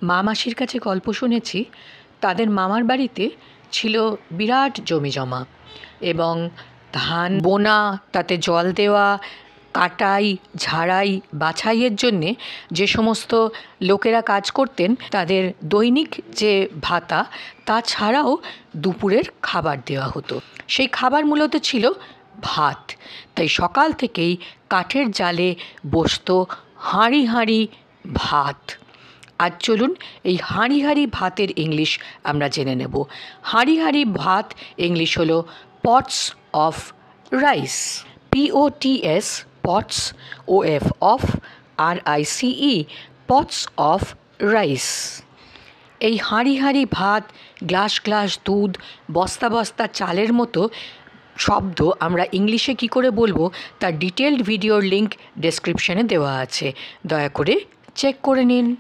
মা মাসির কাছে গল্প শুনেছি তাদের মামার বাড়িতে ছিল বিরাট জমি জমা এবং ধান বোনা, তাতে জল দেওয়া, কাটাই, ঝাড়াই, বাছাইয়ের জন্যে যে সমস্ত লোকেরা কাজ করতেন তাদের দৈনিক যে ভাতা তা ছাড়াও দুপুরের খাবার দেওয়া হতো। সেই খাবার মূলত ছিল ভাত। তাই সকাল থেকেই কাঠের জালে বসতো হাঁড়ি হাঁড়ি ভাত। আজ চলুন এই হাঁড়ি হাঁড়ি ভাতের ইংলিশ আমরা জেনে নেব। হাঁড়ি হাঁড়ি ভাত ইংলিশ হলো pots of rice. POTS, pots, OF of, RICE, pots of rice. এই হাঁড়ি হাঁড়ি ভাত, গ্লাস গ্লাস দুধ, বস্তা বস্তা চালের মতো শব্দ আমরা ইংলিশে কী করে বলবো তার ডিটেলড ভিডিওর লিঙ্ক ডেসক্রিপশনে দেওয়া আছে, দয়া করে চেক করে নিন।